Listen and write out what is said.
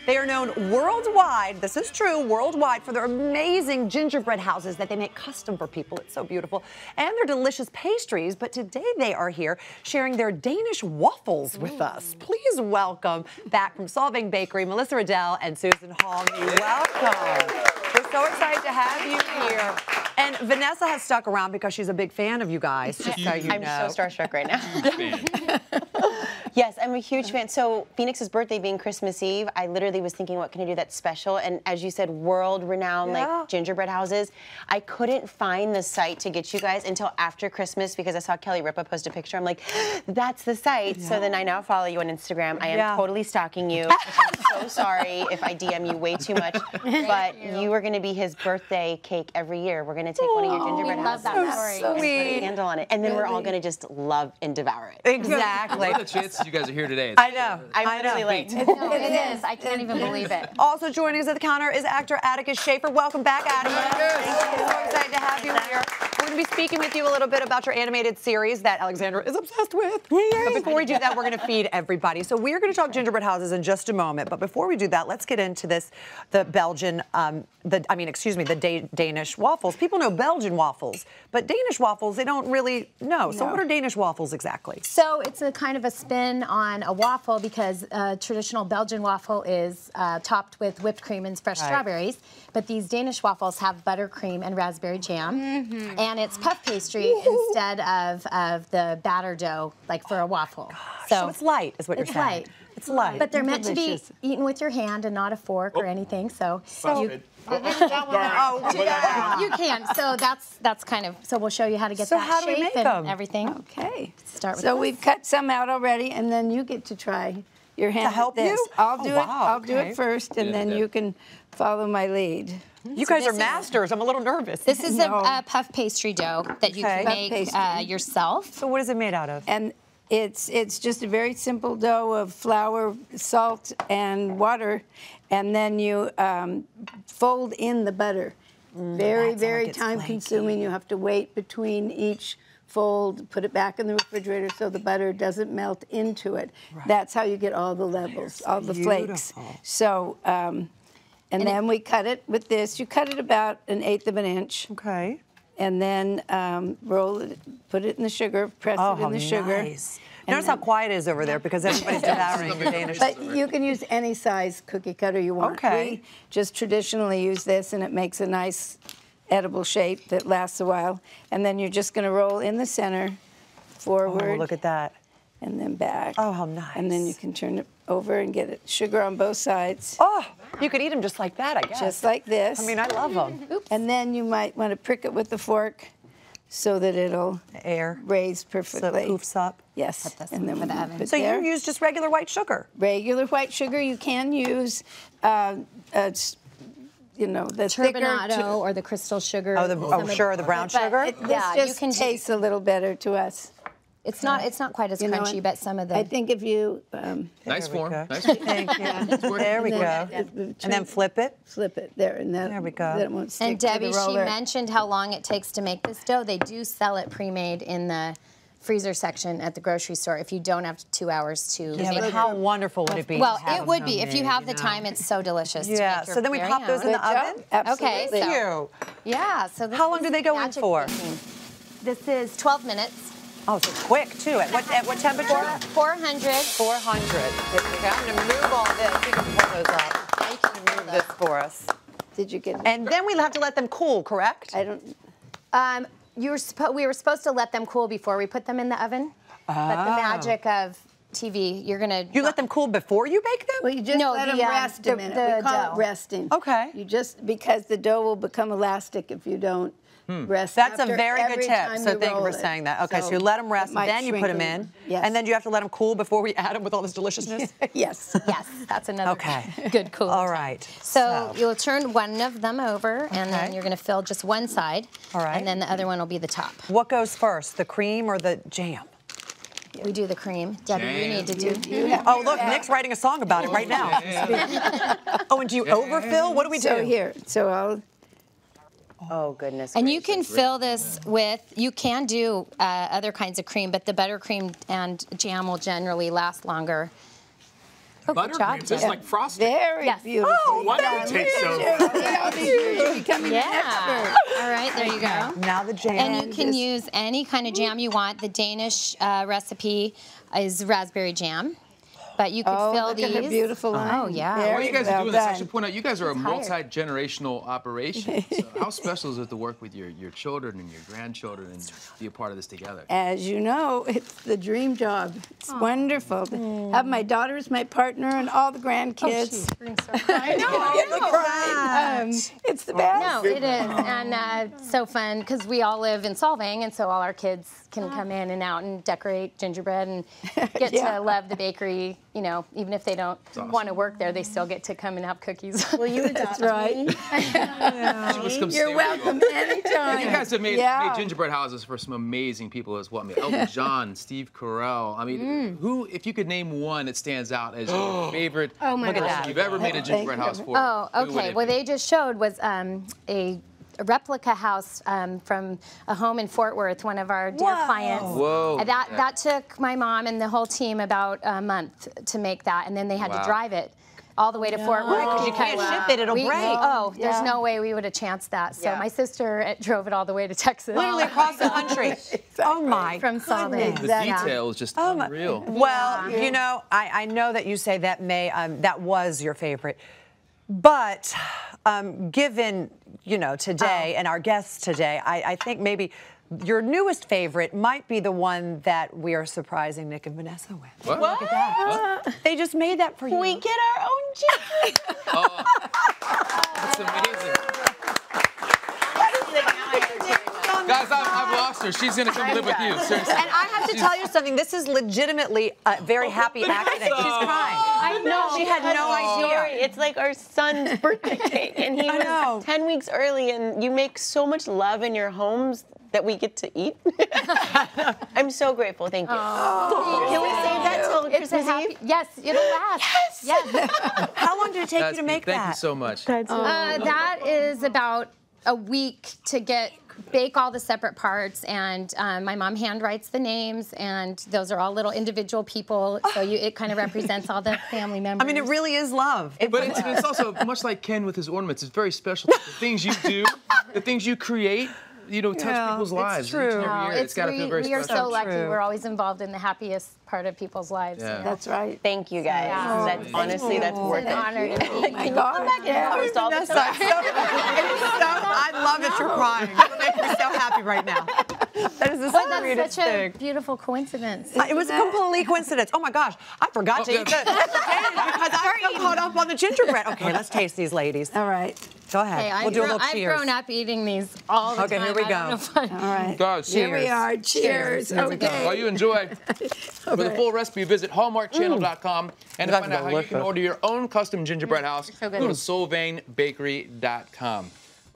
They are known worldwide, this is true, worldwide, for their amazing gingerbread houses that they make custom for people. It's so beautiful. And their delicious pastries. But today they are here sharing their Danish waffles with us. Please welcome back from Solvang Bakery, Melissa Redell and Susan Halme. Welcome. We're so excited to have you here. And Vanessa has stuck around because she's a big fan of you guys, just so you know. I'm so starstruck right now. Yes, I'm a huge fan. So Phoenix's birthday being Christmas Eve, I literally was thinking, what can I do that's special? And as you said, world-renowned like gingerbread houses. I couldn't find the site to get you guys until after Christmas because I saw Kelly Ripa post a picture. I'm like, that's the site. So then I now follow you on Instagram. I am totally stalking you. I'm so sorry if I DM you way too much. But you are going to be his birthday cake every year. We're going to take one of your gingerbread houses So and put a candle on it. And then we're all going to just love and devour it. Exactly. What are the chances you guys are here today? I know. I'm really late. No, it is. I can't even believe it. Also joining us at the counter is actor Atticus Shaffer. Welcome back, Atticus. Thank you. So excited to have you here. We're going to be speaking with you a little bit about your animated series that Alexandra is obsessed with. But before we do that, we're going to feed everybody. So we're going to talk gingerbread houses in just a moment. But before we do that, let's get into this, the Belgian, the Danish waffles. People know Belgian waffles, but Danish waffles, they don't really know. So what are Danish waffles exactly? So it's a kind of a spin on a waffle because a traditional Belgian waffle is topped with whipped cream and fresh strawberries. But these Danish waffles have buttercream and raspberry jam. And it's puff pastry instead of the batter dough, like for a waffle. So it's light, is what you're saying. Light. It's light. But they're meant to be eaten with your hand and not a fork or anything. So you can. So that's kind of. So we'll show you how to get that how do we shape make and them? everything. Okay. Start with So this. we've cut some out already, and then you get to try your hand To help at this. you? I'll do it. Wow, I'll do it first, and then you can follow my lead. You guys are masters. I'm a little nervous. This is a puff pastry dough that you can make yourself. So what is it made out of? And it's just a very simple dough of flour, salt, and water, and then you fold in the butter. Very time-consuming. You have to wait between each fold, put it back in the refrigerator so the butter doesn't melt into it. That's how you get all the levels, all the flakes. So, and then we cut it with this. You cut it about 1/8 of an inch. Okay. And then roll it, put it in the sugar, press it in the sugar. Nice. Notice how quiet it is over there because everybody's devouring the Danish. But you can use any size cookie cutter you want. Okay. We just traditionally use this, and it makes a nice edible shape that lasts a while. And then you're just going to roll in the center, forward. Oh, look at that. And then back. Oh, how nice. And then you can turn it over and get it sugar on both sides. Oh, you could eat them just like that, I guess. Just like this. I mean, I love them. And then you might want to prick it with the fork so that it'll raise perfectly. So it poofs up. Yes. And then for the oven. So you use just regular white sugar? Regular white sugar. You can use, you know, the turbinado or the crystal sugar. Oh, the brown sugar? This just tastes a little better to us. It's not quite as crunchy, but some of the. I think if you. Nice form. Nice Thank you. There we go. And then flip it. Flip it there, and there we go. Then it won't stick And to Debbie, the she roller. mentioned how long it takes to make this dough. They do sell it pre-made in the freezer section at the grocery store if you don't have 2 hours to make But it. how wonderful would it be? Well, to have it them would be. If you homemade, have the time, it's so delicious. Yeah, to make your so then we very pop those in own. the oven? Absolutely. Okay, so, yeah. So this How long do they go in magic for? baking. This is 12 minutes. Oh, so quick, too. At what temperature? 400. 400. Okay, I'm going to move all this. You can pull those up. Now you can Move this for us. Did you get it? And then we'll have to let them cool, correct? I don't. We were supposed to let them cool before we put them in the oven. But the magic of TV, you're gonna. You let them cool before you bake them? Well, you just let them rest a minute. We call it resting. Okay. You just, because the dough will become elastic if you don't rest. That's a after very good every tip. time So you thank you roll for it. saying that. Okay, so So you let them rest, it might then you put them shrink in. them. Yes. And then you have to let them cool before we add them with all this deliciousness? Yes. Yes, that's another Okay. good cool. All right. So you'll turn one of them over, and then you're going to fill just one side. All right. And then the other one will be the top. What goes first, the cream or the jam? We do the cream. Debbie, you need to do. Oh, look, Nick's writing a song about it right now. Oh, and do you overfill? What do we do? So here, so I'll. Oh, goodness. And you can fill this with, you can do other kinds of cream, but the buttercream and jam will generally last longer. Buttercream, so it's like frosting. Very beautiful. Oh, Why does it taste so You're becoming an expert. All right, there you go. Now the jam. And you can use any kind of jam you want. The Danish recipe is raspberry jam. But you could fill look these. at her beautiful line. Oh, yeah. Very While you guys are doing this, I should done. point out you guys are a multi-generational operation. So how special is it to work with your children and your grandchildren and be a part of this together? As you know, it's the dream job. It's wonderful to have my daughter as my partner and all the grandkids. It's the best. No, it is, and so fun because we all live in Solvang, and so all our kids can come in and out and decorate gingerbread and get to love the bakery. You know, even if they don't want to work there, they still get to come and have cookies. Will you adopt me? You're welcome anytime. You guys have made gingerbread houses for some amazing people as well. I mean, Elton John, Steve Carell. I mean, who, if you could name one that stands out as your favorite person you've ever made a gingerbread house for? Oh, okay. Well, they just showed was a replica house from a home in Fort Worth, one of our dear clients. Whoa. That took my mom and the whole team about a month to make that, and then they had to drive it all the way to Fort Worth. Because you can't ship it, it'll break. Oh, there's no way we would have chanced that. So my sister drove it all the way to Texas. Literally across the country. Oh my From Solvang. The detail is just unreal. Well, you know, I know that you say that that was your favorite, but given, you know, today and our guests today, I think maybe your newest favorite might be the one that we are surprising Nick and Vanessa with. What? Look at that. They just made that for you. We get our own gingerbread. That's amazing. Guys, I've lost her. She's going to come live with you. Seriously. And I have to tell you something. This is legitimately a very happy accident. She's crying. I know. She had no idea. It's like our son's birthday cake, and he was 10 weeks early, and you make so much love in your homes that we get to eat. I'm so grateful. Thank you. Can we save that till Christmas Eve? Yes, it'll last. Yes. How long did it take you to make that? Thank you so much. That is about a week to bake all the separate parts, and my mom handwrites the names, and those are all little individual people, so it kind of represents all the family members. I mean, it really is love. But it's also much like Ken with his ornaments. It's very special. The things you do, the things you create, you know, touch people's lives. true. Each and every year. It's got to feel very we are special. so lucky. We're always involved in the happiest part of people's lives. Yeah. That's right. Thank you, guys. That's honestly, that's worth It's an honor it. to be My God. All the time. I love that you're crying. It makes me so happy right now. That is the But sweetest that's such thing. a beautiful coincidence. It was a complete coincidence. Oh my gosh, I forgot to eat the because I'm so caught up on the gingerbread. Okay, let's taste these, ladies. All right. Go ahead. Hey, we'll do a little I've cheers. grown up eating these all the time. Okay, here we I go. don't know if I- All right. Guys, Here we are. Cheers. Okay. While you enjoy, for the full recipe, visit hallmarkchannel.com and to That's find out how you can delicious. order your own custom gingerbread house, So good. go to solvangbakery.com.